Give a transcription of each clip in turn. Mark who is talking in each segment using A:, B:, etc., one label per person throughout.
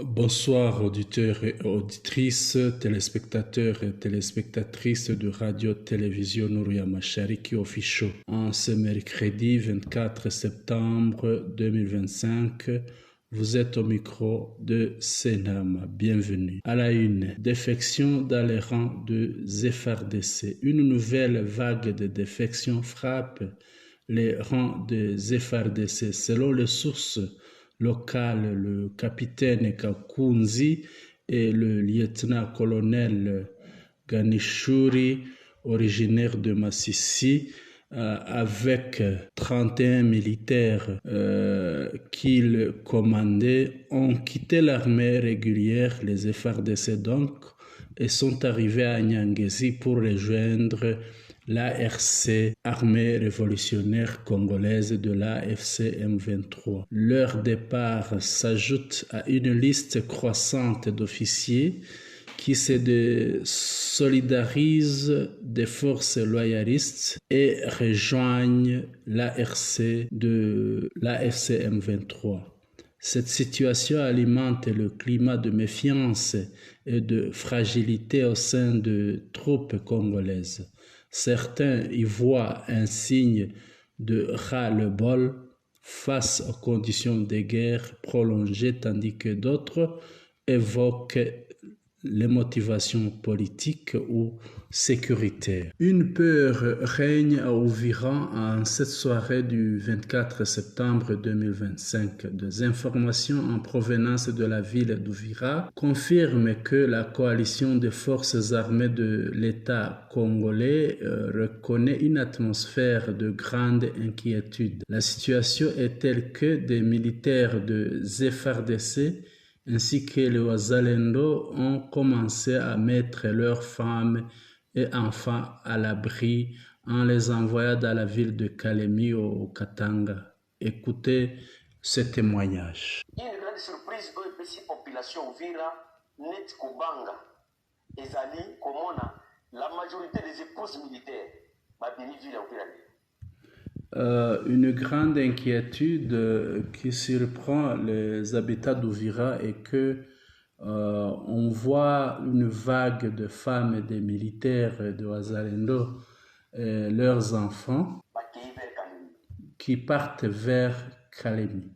A: Bonsoir auditeurs et auditrices, téléspectateurs et téléspectatrices de Radio-Télévision Nouria Machariki Official. En ce mercredi 24 septembre 2025, vous êtes au micro de Senam. Bienvenue. À la une, défection dans les rangs de ZFARDC. Une nouvelle vague de défection frappe les rangs de ZFARDC. Selon les sources locales, le capitaine Kakunzi et le lieutenant-colonel Ganishuri, originaire de Massissi, avec 31 militaires qu'il commandait, ont quitté l'armée régulière, les FARDC donc, et sont arrivés à Nyangezi pour rejoindre l'ARC, Armée révolutionnaire congolaise de l'AFC M23. Leur départ s'ajoute à une liste croissante d'officiers qui se solidarisent des forces loyalistes et rejoignent l'ARC de l'AFC M23. Cette situation alimente le climat de méfiance et de fragilité au sein de troupes congolaises. Certains y voient un signe de ras-le-bol face aux conditions de guerre prolongées, tandis que d'autres évoquent les motivations politiques ou sécuritaires. Une peur règne à Uvira en cette soirée du 24 septembre 2025. Des informations en provenance de la ville d'Uvira confirment que la coalition des forces armées de l'État congolais reconnaît une atmosphère de grande inquiétude. La situation est telle que des militaires de ZFARDC ainsi que les Wazalendo ont commencé à mettre leurs femmes et enfants à l'abri en les envoyant dans la ville de Kalemi au Katanga. Écoutez ce témoignage.
B: Une grande surprise pour la population Uvira, net Kobanga, Ezali, Komona, la majorité des épouses militaires, Babini Villa Uvira.
A: Une grande inquiétude qui surprend les habitants d'Uvira est que on voit une vague de femmes et de militaires de Wazalendo et leurs enfants qui partent vers Kalemi.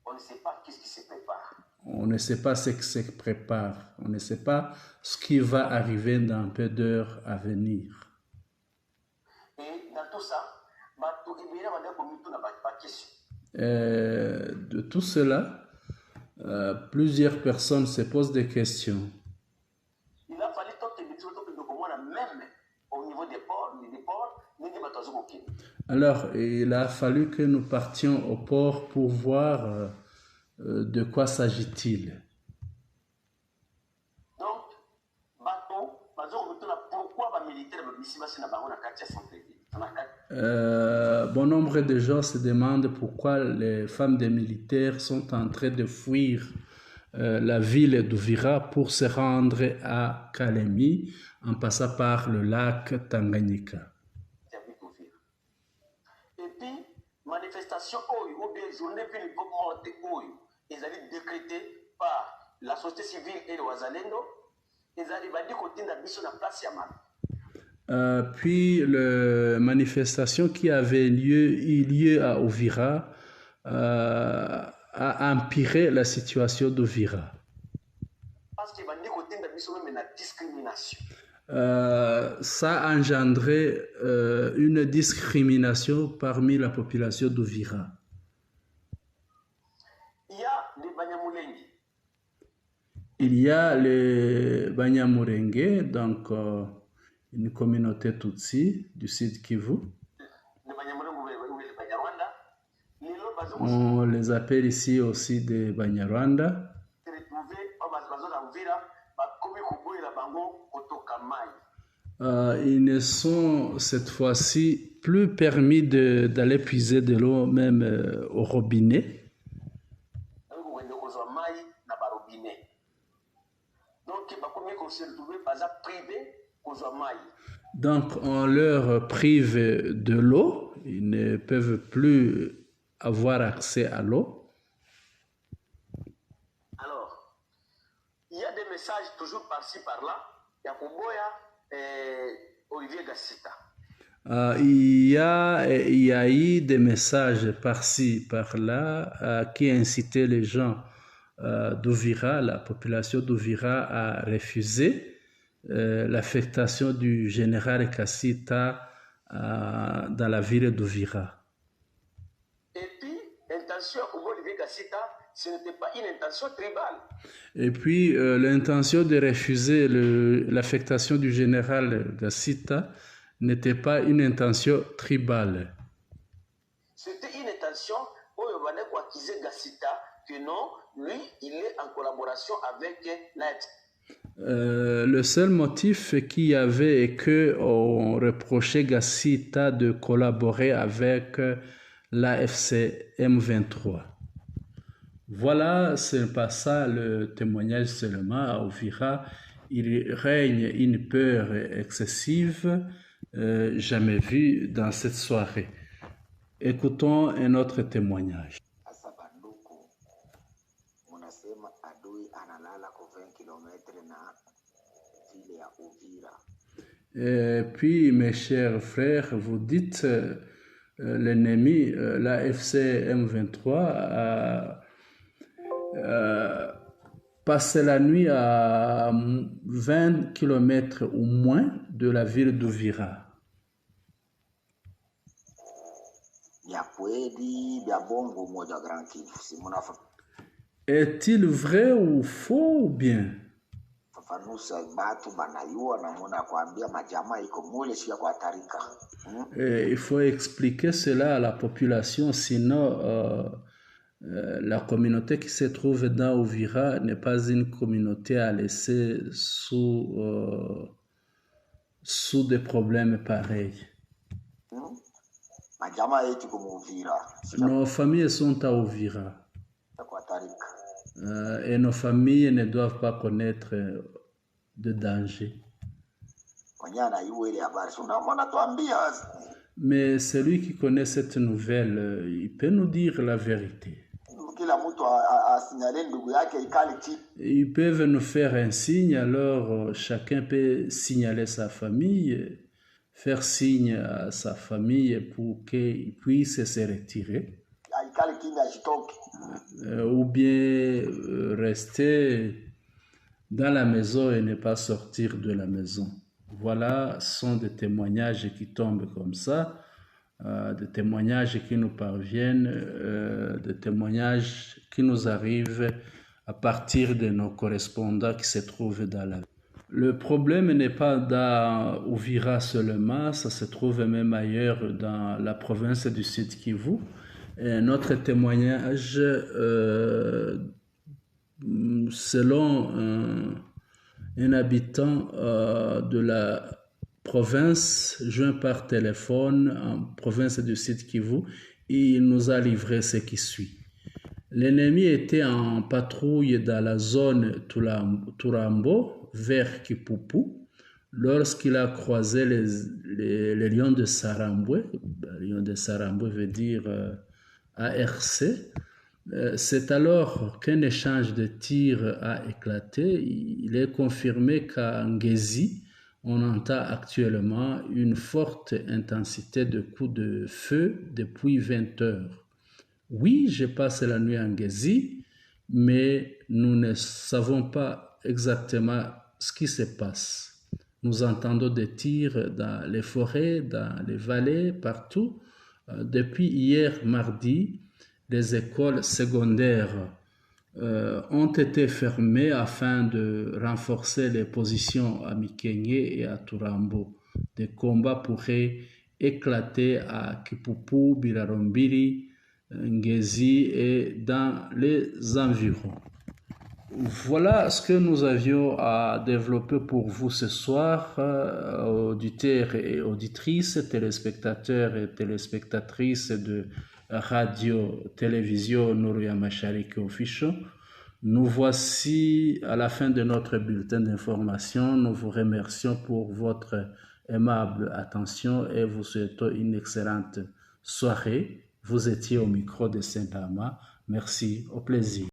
B: On ne sait pas qu'est-ce qui se prépare.
A: On ne sait pas ce qui se prépare. On ne sait pas ce qui va arriver dans peu d'heures à venir.
B: Et dans tout ça,
A: de tout cela, plusieurs personnes se posent des questions.
B: Il a fallu même au niveau des ports,
A: alors, il a fallu que nous partions au port pour voir de quoi s'agit-il.
B: Donc, pourquoi les militaires
A: bon nombre de gens se demandent pourquoi les femmes des militaires sont en train de fuir la ville d'Uvira pour se rendre à Kalemi en passant par le lac Tanganyika.
B: Et puis, manifestation ou bien journée ville morte ils allaient décréter par la société civile et le Wazalendo, ils allaient dire qu'on a mis sur la place Yaman.
A: Puis la manifestation qui avait eu lieu à Uvira a empiré la situation d'Uvira.
B: Parce qu'il va dire qu'on a mis la discrimination.
A: Ça a engendré une discrimination parmi la population d'Uvira.
B: Il y a les Banyamulenge.
A: Il y a les Banyamulenge, donc une communauté Tutsi du sud Kivu. On les appelle ici aussi des Banyarwanda. Ils ne sont cette fois-ci plus permis d'aller puiser de l'eau même au robinet. Donc on leur prive de l'eau, ils ne peuvent plus avoir accès à l'eau.
B: Alors, Il y a des messages toujours par-ci, par-là. Il y a Koboya, Olivier Gassita.
A: Il y a eu des messages par-ci, par-là, qui incitaient les gens d'Ouvira, la population d'Ouvira, à refuser l'affectation du général Kassita dans la ville d'Ouvira.
B: Et puis, l'intention d'Olivier Gassita, ce n'était pas une intention tribale.
A: Et puis, l'intention de refuser l'affectation du général Gassita n'était pas une intention tribale.
B: C'était une intention où on va accuser Gassita que non, lui, il est en collaboration avec l'AFC.
A: Le seul motif qu'il y avait est qu'on reprochait Gassita de collaborer avec l'AFC M23. Voilà, ce n'est pas ça le témoignage seulement. À Ouvira, il règne une peur excessive, jamais vue dans cette soirée. Écoutons un autre témoignage. Et puis, mes chers frères, vous dites l'ennemi, la FC M23, a passé la nuit à 20 km ou moins de la ville d'Ouvira. Est-il vrai ou faux ou bien? Il faut expliquer cela à la population, sinon la communauté qui se trouve dans Ouvira n'est pas une communauté à laisser sous des problèmes pareils. Nos familles sont à Ouvira. Et nos familles ne doivent pas connaître de danger. Mais celui qui connaît cette nouvelle, il peut nous dire la vérité. Ils peuvent nous faire un signe, alors chacun peut signaler sa famille, faire signe à sa famille pour qu'il puisse se retirer. Ou bien rester dans la maison et ne pas sortir de la maison. Voilà, ce sont des témoignages qui tombent comme ça, des témoignages qui nous parviennent, des témoignages qui nous arrivent à partir de nos correspondants qui se trouvent dans la ville. Le problème n'est pas dans Ouvira seulement, ça se trouve même ailleurs dans la province du Sud Kivu. Et notre témoignage, selon un habitant de la province, joint par téléphone en province du Sud Kivu, il nous a livré ce qui suit. L'ennemi était en patrouille dans la zone Turambo vers Kipupu lorsqu'il a croisé les lions de Sarambwe. Les lions de Sarambwe veut dire ARC. C'est alors qu'un échange de tirs a éclaté. Il est confirmé qu'à Ngezi, on entend actuellement une forte intensité de coups de feu depuis 20 heures. Oui, je passe la nuit à Ngezi, mais nous ne savons pas exactement ce qui se passe. Nous entendons des tirs dans les forêts, dans les vallées, partout. Depuis hier mardi, les écoles secondaires ont été fermées afin de renforcer les positions à Mikenye et à Turambo. Des combats pourraient éclater à Kipupu, Birarombiri, Ngezi et dans les environs. Voilà ce que nous avions à développer pour vous ce soir, auditeurs et auditrices, téléspectateurs et téléspectatrices de radio-télévision Nouria Mashariki Official. Nous voici à la fin de notre bulletin d'information. Nous vous remercions pour votre aimable attention et vous souhaitons une excellente soirée. Vous étiez au micro de Saint-Ama. Merci, au plaisir.